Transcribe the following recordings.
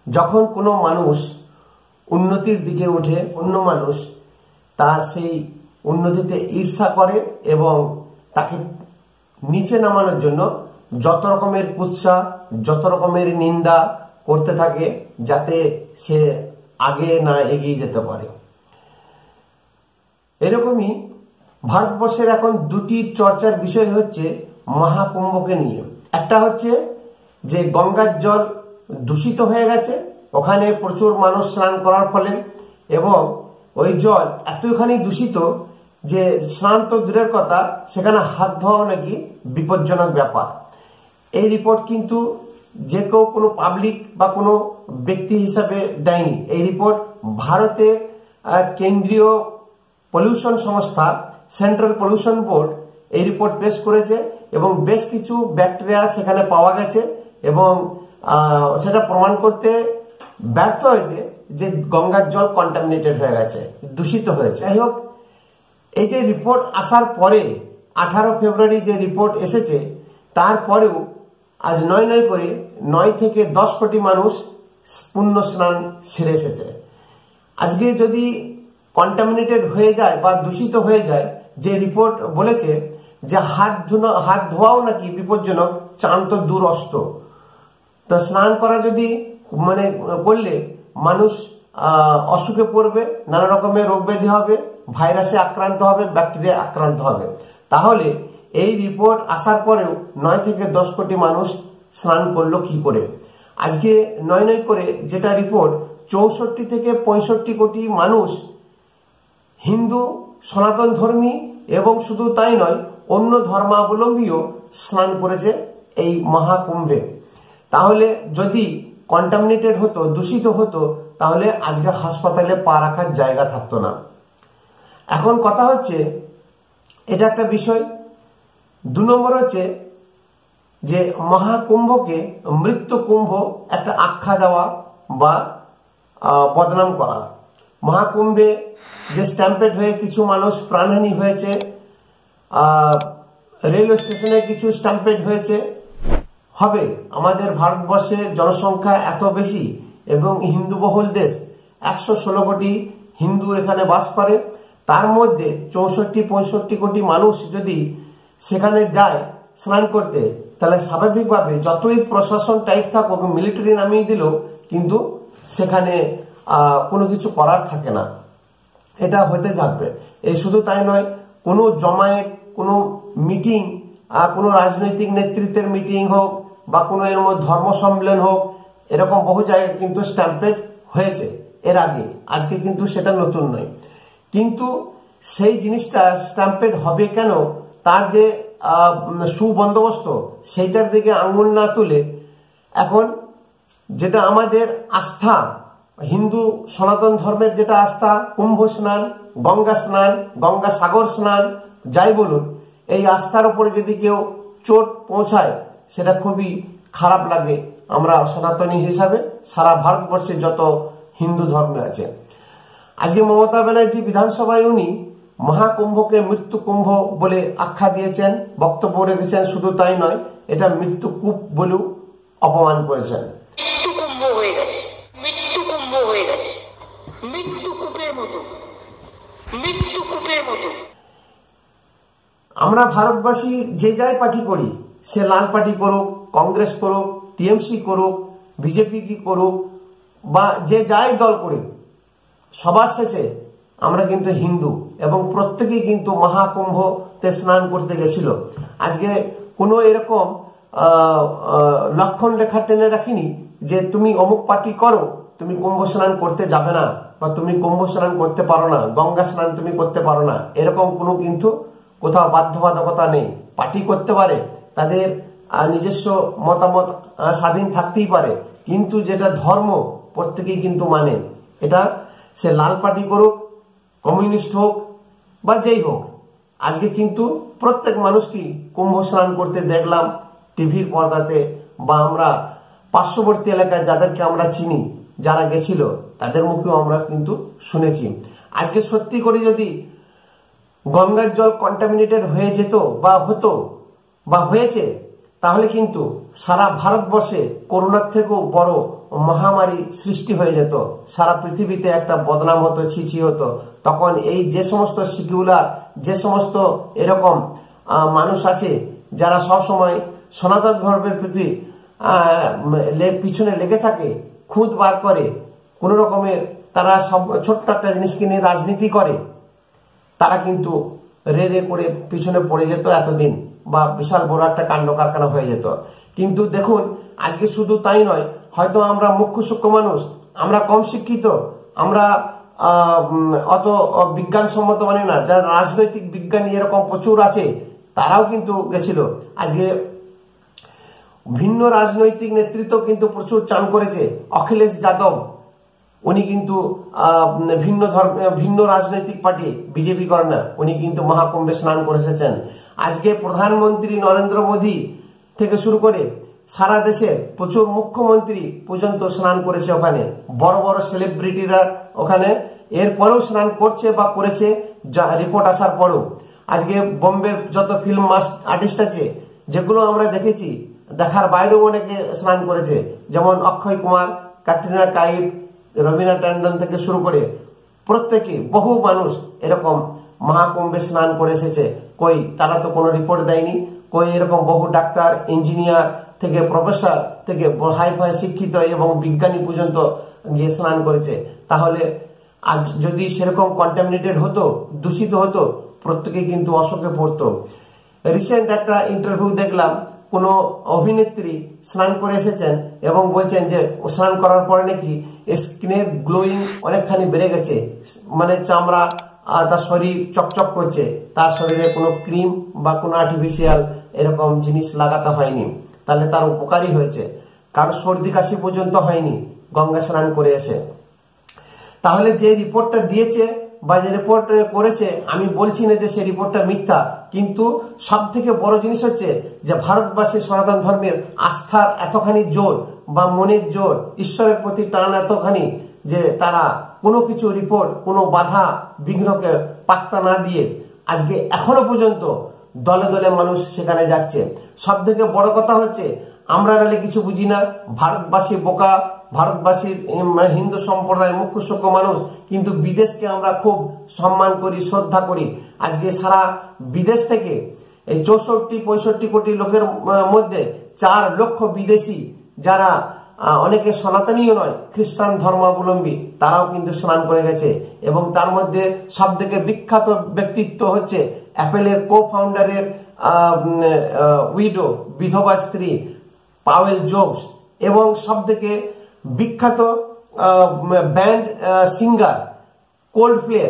যখন কোনো মানুষ উন্নতির দিকে ওঠে, অন্য মানুষ তার সেই উন্নতিতে ঈর্ষা করে এবং তাকে নিচে নামানোর জন্য যত রকমের কুৎসা, যত রকমের নিন্দা করতে থাকে যাতে সে আগে না এগিয়ে যেতে পারে। এরকমই ভারতবর্ষের এখন দুটি চর্চার বিষয় হচ্ছে মহাকুম্ভকে নিয়ে। একটা হচ্ছে যে গঙ্গার জল দূষিত হয়ে গেছে, ওখানে প্রচুর মানুষ স্নান করার ফলে, এবং ওই জল এতখানি দূষিত যে স্নান তো দূরের কথা, সেখানে হাত ধোয়াও নাকি বিপজ্জনক ব্যাপার। এই রিপোর্ট কিন্তু যে কেউ কোনো পাবলিক বা কোনো ব্যক্তি হিসাবে দেয়নি। এই রিপোর্ট ভারতের কেন্দ্রীয় পলিউশন সংস্থা সেন্ট্রাল পলিউশন বোর্ড এই রিপোর্ট পেশ করেছে এবং বেশ কিছু ব্যাকটেরিয়া সেখানে পাওয়া গেছে এবং সেটা প্রমাণ করতে ব্যর্থ হয়েছে যে গঙ্গার জল কন্টামিনেটেড হয়ে গেছে, দূষিত হয়েছে। যাই হোক, এই যে রিপোর্ট আসার পরে 18 ফেব্রুয়ারি যে রিপোর্ট এসেছে, তারপরেও আজ নয় করে 9 থেকে 10 কোটি মানুষ পুণ্য স্নান সেরে এসেছে। আজকে যদি কন্টামিনেটেড হয়ে যায় বা দূষিত হয়ে যায়, যে রিপোর্ট বলেছে যে হাত ধোয়াও নাকি বিপজ্জনক, চান তো দূর অস্ত। তো স্নান করা যদি করলে মানুষ অসুখে পড়বে, নানা রকমের রোগ ব্যাধি হবে, ভাইরাসে আক্রান্ত হবে, ব্যাকটেরিয়া আক্রান্ত হবে। তাহলে এই রিপোর্ট আসার পরেও 9 থেকে 10 কোটি মানুষ স্নান করলো কি করে? আজকে 9 করে যেটা রিপোর্ট, 64 থেকে 65 কোটি মানুষ হিন্দু সনাতন ধর্মী এবং শুধু তাই নয়, অন্য ধর্মাবলম্বীও স্নান করেছে এই মহাকুম্ভে। তাহলে যদি কন্টামিনেটেড হতো, দূষিত হতো, তাহলে আজকে হাসপাতালে পা রাখার জায়গা থাকতো না। এখন কথা হচ্ছে, এটা একটা বিষয়। 2 নম্বর হচ্ছে যে মহাকুম্ভকে মৃত্যু কুম্ভ একটা আখ্যা দেওয়া বা বদনাম করা। মহাকুম্ভে যে স্ট্যাম্পেড হয়ে কিছু মানুষ প্রাণহানি হয়েছে, রেলওয়ে স্টেশনে কিছু স্ট্যাম্পেড হয়েছে, হবে। আমাদের ভারতবর্ষে জনসংখ্যা এত বেশি এবং হিন্দু বহুল দেশ, 116 কোটি হিন্দু এখানে বাস করে। তার মধ্যে 64-65 কোটি মানুষ যদি সেখানে যায় স্নান করতে, তাহলে স্বাভাবিকভাবে যতই প্রশাসন টাইট থাকুক, মিলিটারি নামিয়ে দিলেও কিন্তু সেখানে কোনো কিছু করার থাকে না। এটা হতে থাকবে। এই শুধু তাই নয়, কোনো জমায়েত, কোনো মিটিং, কোনো রাজনৈতিক নেতৃত্বের মিটিং হোক বা কোনো এর মধ্যে ধর্ম সম্মেলন হোক, এরকম বহু জায়গায় কিন্তু স্ট্যাম্পেড হয়েছে এর আগে। আজকে কিন্তু সেটা নতুন নয়। কিন্তু সেই জিনিসটা স্ট্যাম্পেড হবে কেন, তার যে সুবন্দোবস্ত, সেইটার দিকে আঙুল না তুলে এখন যেটা আমাদের আস্থা, হিন্দু সনাতন ধর্মের যেটা আস্থা, কুম্ভ স্নান, গঙ্গা স্নান, গঙ্গা সাগর স্নান, যাই বলুন, এই আস্থার উপরে যদি কেউ চোট পৌঁছায়, সেটা খুবই খারাপ লাগে। আমরা সনাতনী হিসাবে সারা ভারতবর্ষে যত হিন্দু ধর্ম আছে, আজকে মমতা ব্যানার্জি বিধানসভায় উনি মহাকুম্ভকে মৃত্যু কুম্ভ বলে আখ্যা দিয়েছেন, বক্তব্য রেখেছেন। শুধু তাই নয়, এটা মৃত্যু কূপ বলেও অপমান করেছেন। মৃত্যু কুম্ভ হয়ে গেছে, মৃত্যু কুম্ভ হয়ে গেছে, মৃত্যু কূপের মতো, মৃত্যু কূপের মতো। আমরা ভারতবাসী যে যাই পার্টি করি, সে লাল পার্টি করুক, কংগ্রেস করুক, টিএমসি করুক, বিজেপি কি করুক, বা যে যাই দল করুক, সবার শেষে আমরা কিন্তু হিন্দু এবং প্রত্যেকেই কিন্তু মহাকুম্ভতে স্নান করতে গেছিল। আজকে কোনো এরকম লক্ষণ রেখা টেনে রাখিনি যে তুমি অমুক পার্টি করো, তুমি কুম্ভ স্নান করতে যাবে না, বা তুমি কুম্ভ স্নান করতে পারো না, গঙ্গা স্নান তুমি করতে পারো না, এরকম কোনো কিন্তু কোথাও বাধ্যবাধকতা নেই। পার্টি করতে পারে, তাদের নিজস্ব মতামত স্বাধীন থাকতেই পারে, কিন্তু যেটা ধর্ম প্রত্যেকেই কিন্তু মানে। এটা সে লাল পার্টি করুক, কমিউনিস্ট হোক বা যেই হোক, আজকে কিন্তু প্রত্যেক মানুষকেই কুম্ভ স্নান করতে দেখলাম টিভির পর্দাতে, বা আমরা পার্শ্ববর্তী এলাকায় যাদেরকে আমরা চিনি, যারা গেছিল, তাদের মুখেও আমরা কিন্তু শুনেছি। আজকে সত্যি করে যদি গঙ্গার জল কন্টামিনেটেড হয়ে যেত বা হতো বা হয়েছে, তাহলে কিন্তু সারা ভারতবর্ষে করোনার থেকেও বড় মহামারী সৃষ্টি হয়ে যেত, সারা পৃথিবীতে একটা বদনাম হতো, ছিছি হতো। তখন এই যে সমস্ত সিকিউলার, যে সমস্ত এরকম মানুষ আছে যারা সব সময় সনাতন ধর্মের প্রতি পিছনে লেগে থাকে, খুঁত বার করে, কোন রকমের তারা সব ছোট্ট একটা জিনিসকে নিয়ে রাজনীতি করে, তারা কিন্তু রে রে করে পিছনে পড়ে যেত এতদিন, বা বিশাল বড় একটা কাণ্ড কারখানা হয়ে যেত। কিন্তু দেখুন আজকে শুধু তাই নয়, হয়তো আমরা মুখ্য সূক্ষ্ম মানুষ, আমরা কম শিক্ষিত, আমরা অত বিজ্ঞানসম্মত মানে না, যারা রাজনৈতিক বিজ্ঞানী এরকম প্রচুর আছে, তারাও কিন্তু গেছিল। আজকে ভিন্ন রাজনৈতিক নেতৃত্ব কিন্তু প্রচুর চান করেছে। অখিলেশ যাদব উনি কিন্তু ভিন্ন রাজনৈতিক পার্টি, বিজেপি করেন না, উনি কিন্তু মহাকুম্ভে স্নান করে এসেছেন। আজকে প্রধানমন্ত্রী নরেন্দ্র মোদী থেকে শুরু করে সারা দেশে প্রচুর মুখ্যমন্ত্রী পর্যন্ত স্নান করেছে ওখানে, বড় বড় সেলিব্রিটিরা ওখানে এরপরেও স্নান করছে বা করেছে, রিপোর্ট আসার পরেও। আজকে বোম্বের যত ফিল্ম আর্টিস্ট আছে, যেগুলো আমরা দেখেছি, দেখার বাইরেও অনেকে স্নান করেছে, যেমন অক্ষয় কুমার, ক্যাটরিনা কাইফ, রবীনা ট্যান্ডন থেকে শুরু করে প্রত্যেকে, বহু মানুষ এরকম মহাকুম্ভে স্নান করে এসেছে। কই তারা তো কোনো রিপোর্ট দেয়নি, কই এরকম বহু ডাক্তার, ইঞ্জিনিয়ার থেকে প্রফেসর থেকে হাই ফাই শিক্ষিত এবং বিজ্ঞানী পর্যন্ত গিয়ে স্নান করেছে। তাহলে আজ যদি সেরকম কন্টামিনেটেড হতো, দূষিত হতো, প্রত্যেকে কিন্তু অশোকে পড়তো। রিসেন্ট একটা ইন্টারভিউ দেখলাম, কোন অভিনেত্রী স্নান করে এসেছেন এবং বলছেন যে স্নান করার পরে নাকি স্কিনের গ্লোয়িং অনেকখানি বেড়ে গেছে, মানে চামড়া, তার শরীর চকচক করছে, তার শরীরে কোনো ক্রিম বা কোনো আর্টিফিশিয়াল এরকম জিনিস লাগাতে হয়নি, তাহলে তার উপকারী হয়েছে, কারো সর্দি কাশি পর্যন্ত হয়নি গঙ্গা স্নান করে এসে। তাহলে যে রিপোর্টটা দিয়েছে বা যে রিপোর্ট করেছে, আমি বলছি না যে সেই রিপোর্টটা মিথ্যা, কিন্তু সব থেকে বড় জিনিস হচ্ছে যে ভারতবাসী সনাতন ধর্মের আস্থার এতখানি জোর বা মনের জোর, ঈশ্বরের প্রতি টান এতখানি যে তারা কোনো কিছু রিপোর্ট, কোনো বাধা বিঘ্নকে পাত্তা না দিয়ে আজকে এখনো পর্যন্ত দলে দলে মানুষ সেখানে যাচ্ছে। সব থেকে বড় কথা হচ্ছে, আমরা নালে কিছু বুঝি না, ভারতবাসী বোকা, ভারতবাসীর হিন্দু সম্প্রদায় মুখ্য সূক্ষ্ম মানুষ, কিন্তু বিদেশকে আমরা খুব সম্মান করি, শ্রদ্ধা করি। আজকে সারা বিদেশ থেকে এই 64-65 কোটি লোকের মধ্যে 4 লক্ষ বিদেশি, যারা অনেকে সনাতনীয় নয়, খ্রিস্টান ধর্মাবলম্বী, তারাও কিন্তু স্নান করে গেছে। এবং তার মধ্যে সব থেকে বিখ্যাত ব্যক্তিত্ব হচ্ছে অ্যাপেলের কো ফাউন্ডারের উইডো, বিধবা স্ত্রী পাওয়েল জোবস, এবং সব থেকে বিখ্যাত band singer Coldplay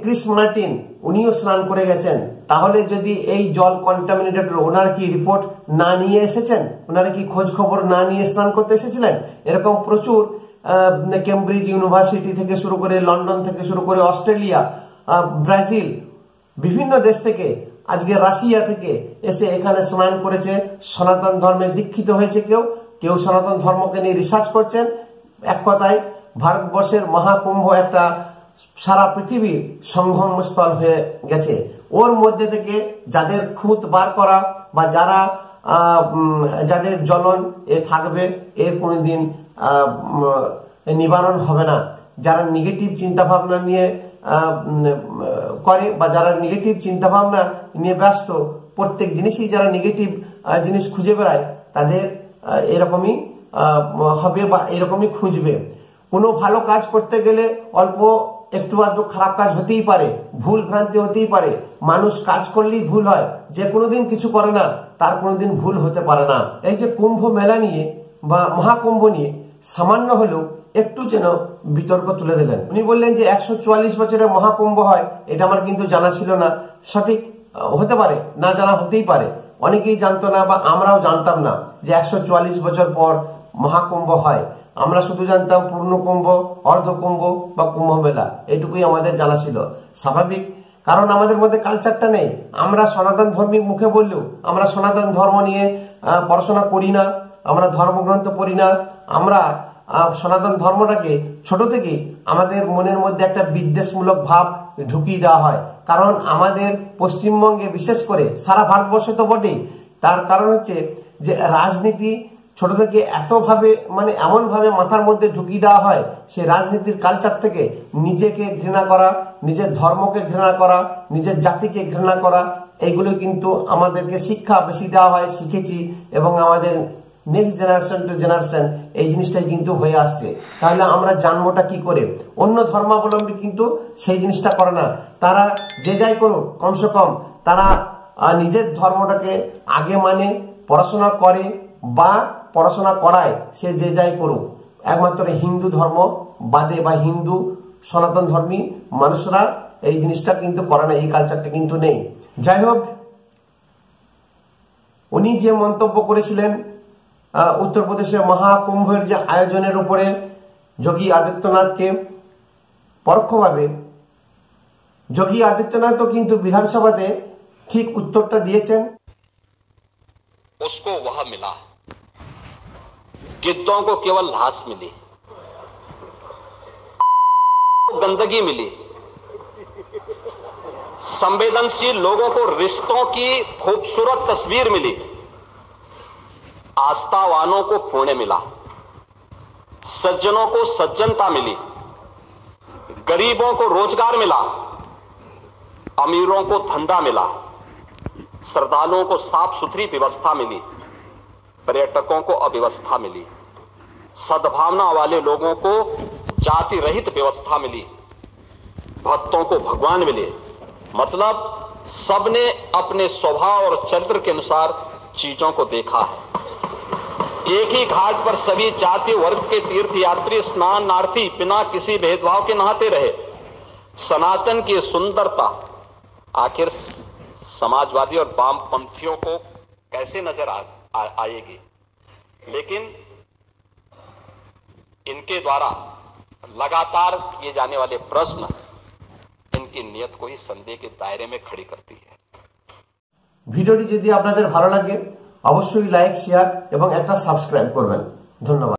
Chris Martin, উনিও স্নান করে গেছেন। তাহলে যদি এই জল কন্টামিনেটেড, ওনারা কি রিপোর্ট না নিয়ে এসেছেন? ওনারা কি খোঁজ খবর না নিয়ে স্নান করতে এসেছিলেন? এরকম প্রচুর কেমব্রিজ ইউনিভার্সিটি থেকে শুরু করে, লন্ডন থেকে শুরু করে, অস্ট্রেলিয়া, ব্রাজিল, বিভিন্ন দেশ থেকে, আজকে রাশিয়া থেকে এসে এখানে স্নান করেছে, সনাতন ধর্মে দীক্ষিত হয়েছে। কেউ সনাতন ধর্মকে নিয়ে রিসার্চ করছেন। এক কথায় ভারতবর্ষের মহাকুম্ভ একটা সারা পৃথিবীর সঙ্গমস্থল হয়ে গেছে। ওর মধ্যে থেকে যাদের খুঁত বার করা বা যাদের জ্বলন এ থাকবে, এর কোনোদিন নিবারণ হবে না। যারা নেগেটিভ চিন্তা ভাবনা নিয়ে করে বা যারা নেগেটিভ চিন্তা ভাবনা নিয়ে ব্যস্ত, প্রত্যেক জিনিসই যারা নেগেটিভ জিনিস খুঁজে বেড়ায়, তাদের এরকমই হবে বা এরকমই খুঁজবে। কোনো ভালো কাজ করতে গেলে অল্প একটু আধটু খারাপ কাজ হতেই পারে, ভুল ভ্রান্তি হতেই পারে। মানুষ কাজ করলেই ভুল হয়, যে কোনোদিন কিছু করে না তার কোনোদিন ভুল হতে পারে না। এই যে কুম্ভ মেলা নিয়ে বা মহাকুম্ভ নিয়ে সামান্য হলেও একটু যেন বিতর্ক তুলে দিলেন। উনি বললেন যে 144 বছরের মহাকুম্ভ হয়, এটা আমার কিন্তু জানা ছিল না। সঠিক হতে পারে, না জানা হতেই পারে, অনেকেই জানতো না বা আমরাও জানতাম না যে 144 বছর পর মহাকুম্ভ হয়। আমরা শুধু জানতাম পূর্ণকুম্ভ, অর্ধকুম্ভ বা কুম্ভ মেলা, এটুকুই আমাদের জানা ছিল। স্বাভাবিক, কারণ আমাদের মধ্যে কালচারটা নেই। আমরা সনাতন ধর্মী মুখে বললেও আমরা সনাতন ধর্ম নিয়ে পড়াশোনা করি না, আমরা ধর্মগ্রন্থ পড়ি না। আমরা সনাতন ধর্মটাকে ছোট থেকেই আমাদের মনের মধ্যে একটা বিদ্বেষমূলক ভাব ঢুকিয়ে দেওয়া হয়। কারণ আমাদের পশ্চিমবঙ্গে বিশেষ করে, সারা ভারতবর্ষে তো বটেই, তার কারণ হচ্ছে যে রাজনীতি ছোট থেকে এতভাবে মানে এমন ভাবে মাথার মধ্যে ঢুকিয়ে দেওয়া হয়, সে রাজনীতির কালচার থেকে নিজেকে ঘৃণা করা, নিজের ধর্মকে ঘৃণা করা, নিজের জাতিকে ঘৃণা করা, এইগুলো কিন্তু আমাদেরকে শিক্ষা বেশি দেওয়া হয়, শিখেছি, এবং আমাদের নেক্সট জেনারেশন টু জেনারেশন এই জিনিসটাই কিন্তু হয়ে আসছে। তাহলে আমরা জানবোটা কি করে? অন্য ধর্মাবলম্বী কিন্তু সেই জিনিসটা করে না। তারা যে যাই করুক, কমসে কম তারা নিজের ধর্মটাকে আগে মানে, পড়াশোনা করে বা পড়াশোনা করায়, সে যে যাই করুক। একমাত্র হিন্দু ধর্ম বাদে বা হিন্দু সনাতন ধর্মী মানুষরা এই জিনিসটা কিন্তু করে না, এই কালচারটা কিন্তু নেই। যাই হোক, উনি যে মন্তব্য করেছিলেন উত্তরপ্রদেশে মহাকুম্ভের যে আয়োজনের উপরে যোগী আদিত্যনাথকে, পরোক্ষভাবে যোগী আদিত্যনাথও কিন্তু বিধানসভাতে ঠিক উত্তরটা দিয়েছেন। उसको वह मिला, गिद्धों को केवल घास मिली, गंदगी मिली, संवेदनशील लोगों को रिश्तों की खूबसूरत तस्वीर मिली, आस्थावानों को पुण्य मिला, सज्जनों को सज्जनता मिली, गरीबों को रोजगार मिला, अमीरों को धंधा मिला, श्रद्धालुओं को साफ सुथरी व्यवस्था मिली, पर्यटकों को अव्यवस्था मिली, सद्भावना वाले लोगों को जाति रहित व्यवस्था मिली, भक्तों को भगवान मिले। मतलब सबने अपने स्वभाव और चरित्र के अनुसार चीजों को देखा है। एक ही घाट पर सभी जाति वर्ग के तीर्थयात्री स्नानार्थी बिना किसी भेदभाव के नहाते रहे। सनातन की सुंदरता आखिर समाजवादी और वामपंथियों को कैसे नजर आएगी, लेकिन इनके द्वारा लगातार किए जाने वाले प्रश्न इनकी नियत को ही संदेह के दायरे में खड़ी करती है। ভিডিওটি যদি আপনাদের ভালো লাগে অবশ্যই লাইক, শেয়ার এবং একটা সাবস্ক্রাইব করবেন। ধন্যবাদ।